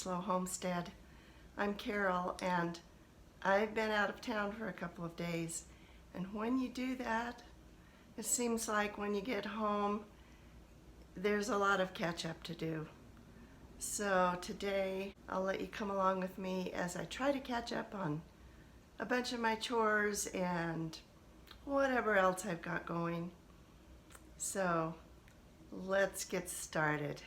Slow Homestead. I'm Carol, and I've been out of town for a couple of days, and when you do that, it seems like when you get home there's a lot of catch up to do. So today I'll let you come along with me as I try to catch up on a bunch of my chores and whatever else I've got going. So let's get started.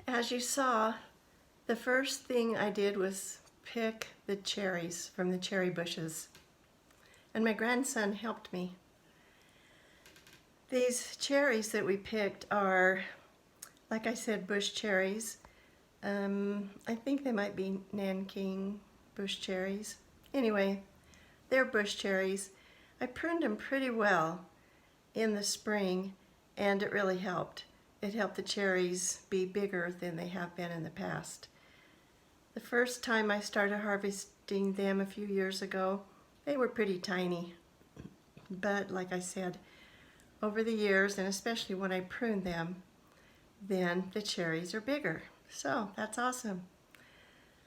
As you saw, the first thing I did was pick the cherries from the cherry bushes, and my grandson helped me. These cherries that we picked are, like I said, bush cherries. I think they might be Nanking bush cherries. Anyway, they're bush cherries. I pruned them pretty well in the spring, and it really helped. It helped the cherries be bigger than they have been in the past. The first time I started harvesting them a few years ago, they were pretty tiny. But like I said, over the years, and especially when I pruned them, then the cherries are bigger. So that's awesome.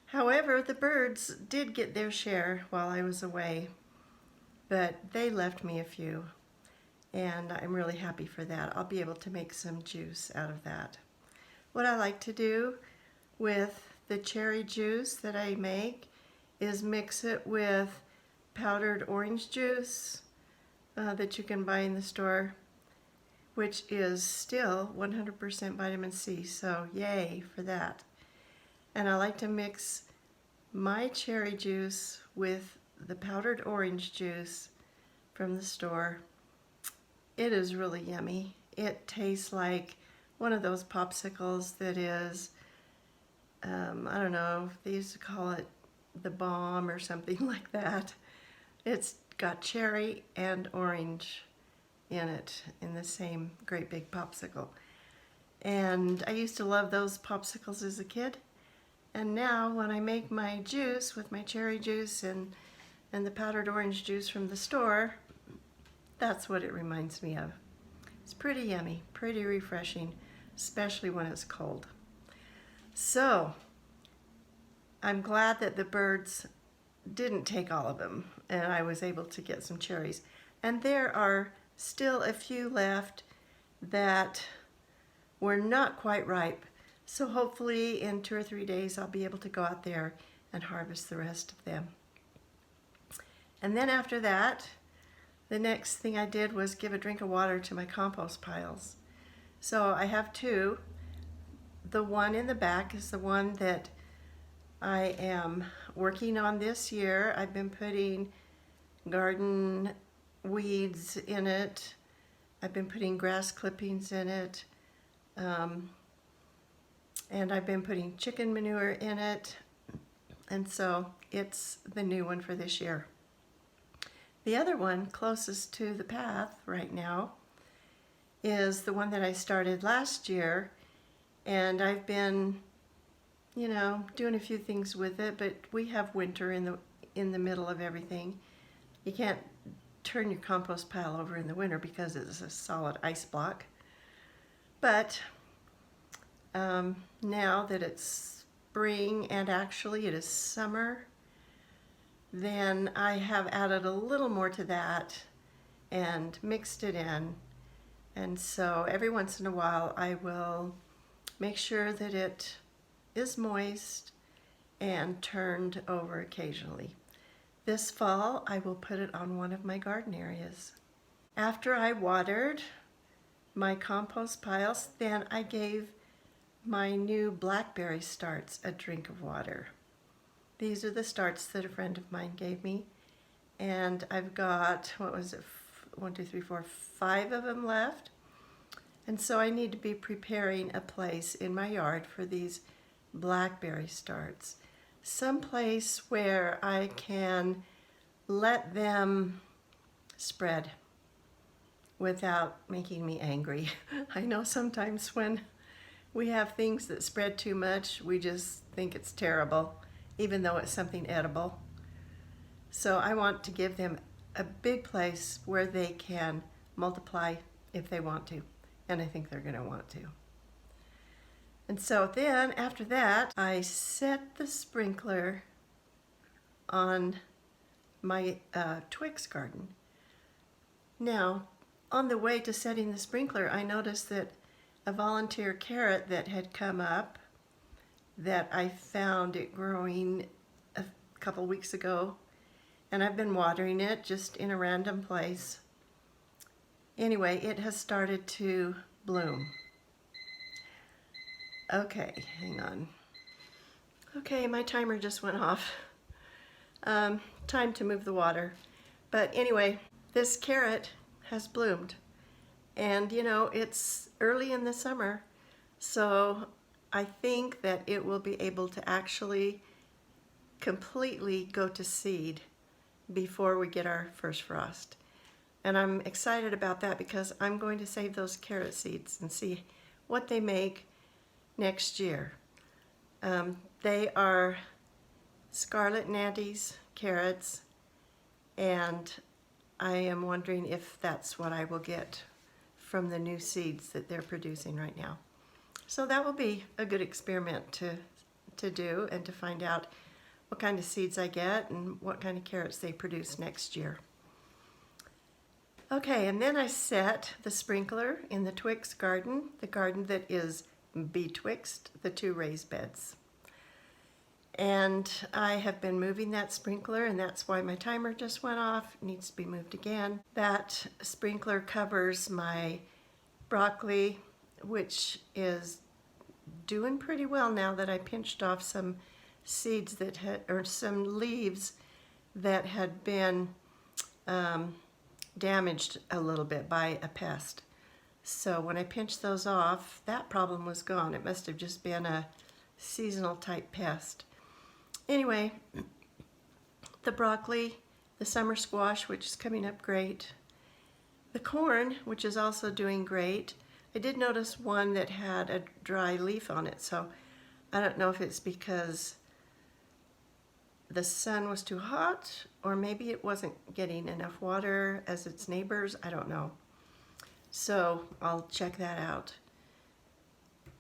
However, the birds did get their share while I was away, but they left me a few. and I'm really happy for that. I'll be able to make some juice out of that. What I like to do with the cherry juice that I make is mix it with powdered orange juice that you can buy in the store, which is still 100% vitamin C, so yay for that. And I like to mix my cherry juice with the powdered orange juice from the store. It is really yummy. It tastes like one of those popsicles that is, I don't know, they used to call it the bomb or something like that. It's got cherry and orange in it in the same great big popsicle. And I used to love those popsicles as a kid. And now when I make my juice with my cherry juice and the powdered orange juice from the store, that's what it reminds me of. It's pretty yummy, pretty refreshing, especially when it's cold. So I'm glad that the birds didn't take all of them and I was able to get some cherries. And there are still a few left that were not quite ripe. So hopefully in 2 or 3 days I'll be able to go out there and harvest the rest of them. And then after that, the next thing I did was give a drink of water to my compost piles. So I have two. The one in the back is the one that I am working on this year. I've been putting garden weeds in it. I've been putting grass clippings in it. And I've been putting chicken manure in it. And so it's the new one for this year. The other one closest to the path right now is the one that I started last year, and I've been, doing a few things with it, but we have winter in the middle of everything. You can't turn your compost pile over in the winter because it's a solid ice block. But now that it's spring and actually it is summer, then I have added a little more to that and mixed it in. And so every once in a while I will make sure that it is moist and turned over occasionally. This fall I will put it on one of my garden areas. After I watered my compost piles, then I gave my new blackberry starts a drink of water. These are the starts that a friend of mine gave me, and I've got, 5 of them left. And so I need to be preparing a place in my yard for these blackberry starts. Some place where I can let them spread without making me angry. I know sometimes when we have things that spread too much, we just think it's terrible, even though it's something edible. So I want to give them a big place where they can multiply if they want to, and I think they're going to want to. And so then after that, I set the sprinkler on my Twix garden. Now, on the way to setting the sprinkler, I noticed that a volunteer carrot that had come up, that I found it growing a couple weeks ago, and I've been watering it just in a random place. Anyway, it has started to bloom. Okay, hang on. Okay, my timer just went off. Time to move the water. But anyway, this carrot has bloomed. And it's early in the summer, so I think that it will be able to actually completely go to seed before we get our first frost. And I'm excited about that because I'm going to save those carrot seeds and see what they make next year. They are Scarlet Nantes carrots, and I am wondering if that's what I will get from the new seeds that they're producing right now. So that will be a good experiment to do and to find out what kind of seeds I get and what kind of carrots they produce next year. Okay, and then I set the sprinkler in the Twix garden, the garden that is betwixt the two raised beds. And I have been moving that sprinkler, and that's why my timer just went off. It needs to be moved again. That sprinkler covers my broccoli, which is doing pretty well now that I pinched off some seeds that had, or some leaves that had been damaged a little bit by a pest. So when I pinched those off, that problem was gone. It must have just been a seasonal type pest. Anyway, the broccoli, the summer squash, which is coming up great, the corn, which is also doing great. I did notice one that had a dry leaf on it, so I don't know if it's because the sun was too hot, or maybe it wasn't getting enough water as its neighbors. I don't know. So I'll check that out.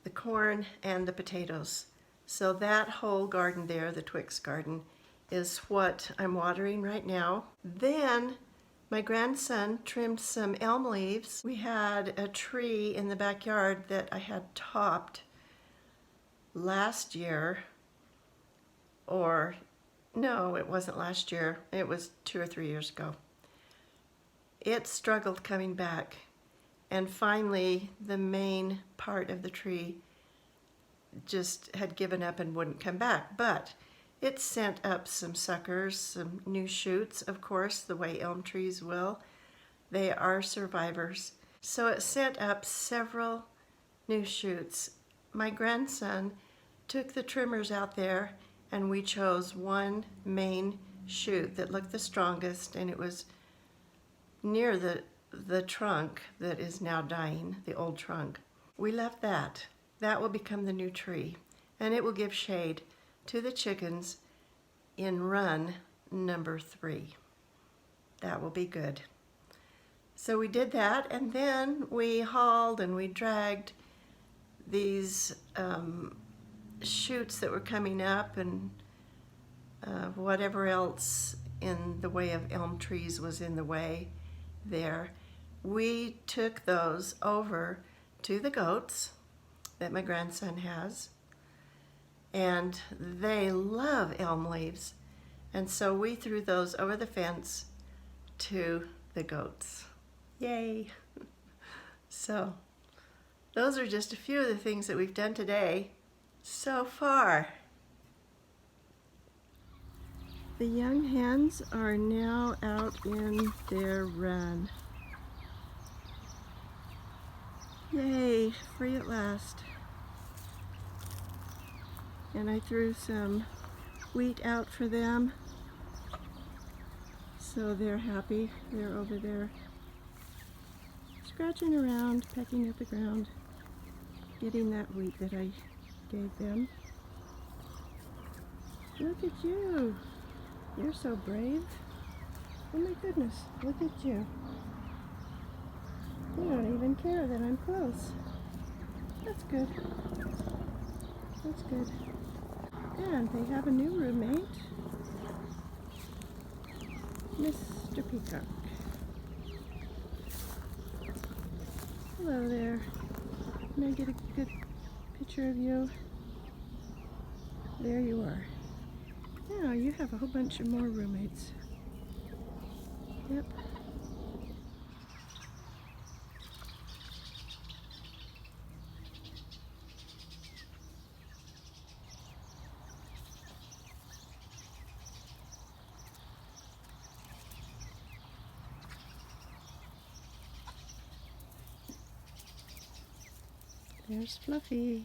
The corn and the potatoes. So that whole garden there, the Twix garden, is what I'm watering right now. Then my grandson trimmed some elm leaves. We had a tree in the backyard that I had topped last year, or no, it wasn't last year. It was 2 or 3 years ago. It struggled coming back, and finally the main part of the tree just had given up and wouldn't come back. But it sent up some suckers, some new shoots, of course, the way elm trees will. They are survivors. So it sent up several new shoots. My grandson took the trimmers out there, and we chose one main shoot that looked the strongest, and it was near the trunk that is now dying, the old trunk. We left that. That will become the new tree, and it will give shade to the chickens in run number 3. That will be good. So we did that, and then we hauled and we dragged these shoots that were coming up, and whatever else in the way of elm trees was in the way there. We took those over to the goats that my grandson has, and they love elm leaves, and so we threw those over the fence to the goats. Yay! So those are just a few of the things that we've done today so far. The young hens are now out in their run. Yay, free at last. And I threw some wheat out for them, so they're happy. They're over there scratching around, pecking at the ground, getting that wheat that I gave them. Look at you. You're so brave. Oh my goodness, look at you. You don't even care that I'm close. That's good. That's good. And they have a new roommate, Mr. Peacock. Hello there. May I get a good picture of you? There you are. Now you have a whole bunch of more roommates. Yep. There's Fluffy.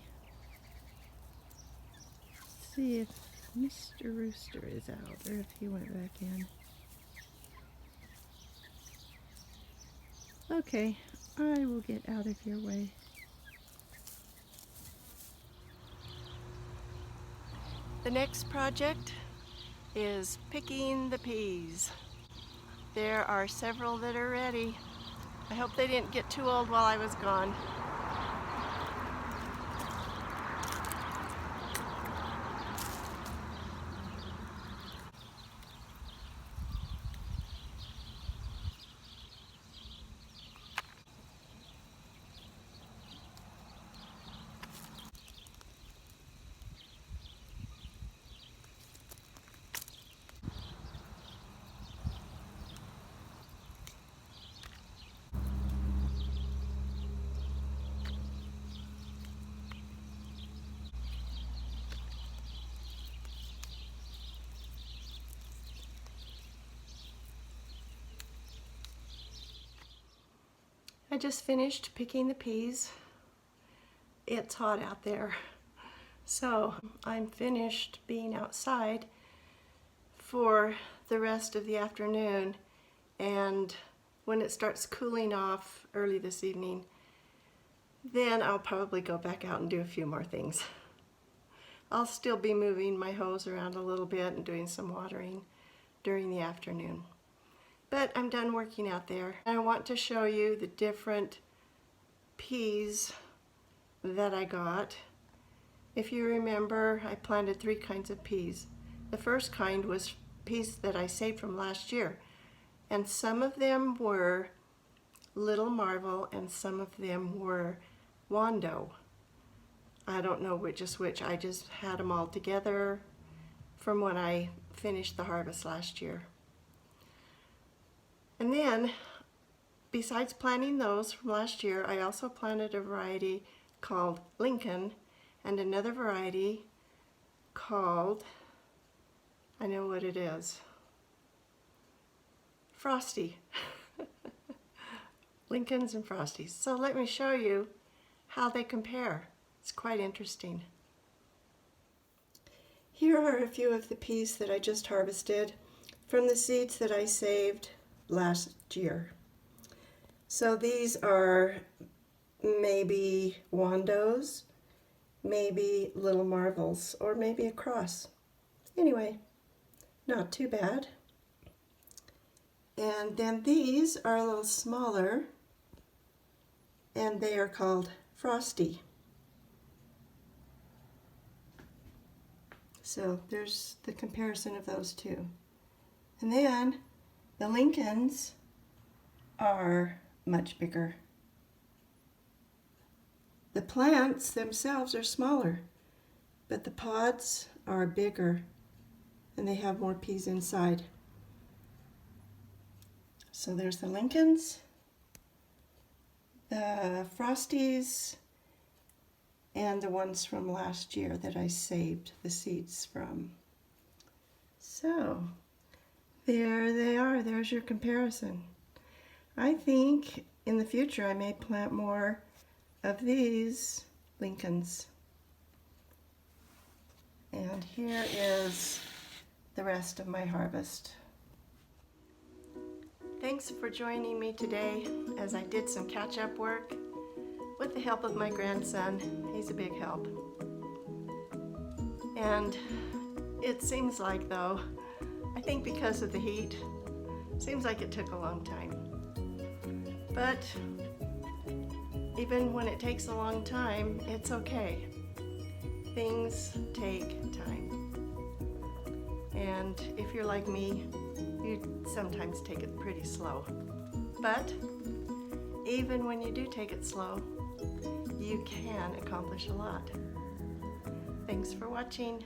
Let's see if Mr. Rooster is out, or if he went back in. Okay, I will get out of your way. The next project is picking the peas. There are several that are ready. I hope they didn't get too old while I was gone. just finished picking the peas. It's hot out there, so I'm finished being outside for the rest of the afternoon, and when it starts cooling off early this evening, then I'll probably go back out and do a few more things. I'll still be moving my hose around a little bit and doing some watering during the afternoon. But I'm done working out there. I want to show you the different peas that I got. If you remember, I planted 3 kinds of peas. The first kind was peas that I saved from last year, and some of them were Little Marvel and some of them were Wando. I don't know which is which. I just had them all together from when I finished the harvest last year. And then, besides planting those from last year, I also planted a variety called Lincoln and another variety called, I know what it is, Frosty. Lincolns and Frosties. So let me show you how they compare. It's quite interesting. Here are a few of the peas that I just harvested from the seeds that I saved last year. So these are maybe Wandos, maybe Little Marvels, or maybe a cross. Anyway, not too bad. And then these are a little smaller, and they are called Frosty. So there's the comparison of those two. And then the Lincolns are much bigger. The plants themselves are smaller, but the pods are bigger and they have more peas inside. So there's the Lincolns, the Frosties, and the ones from last year that I saved the seeds from. So there they are. There's your comparison. I think in the future I may plant more of these Lincolns. And here is the rest of my harvest. Thanks for joining me today as I did some catch-up work with the help of my grandson. He's a big help. And it seems like, though, I think because of the heat, seems like it took a long time. But even when it takes a long time, it's okay. Things take time. And if you're like me, you sometimes take it pretty slow. But even when you do take it slow, you can accomplish a lot. Thanks for watching.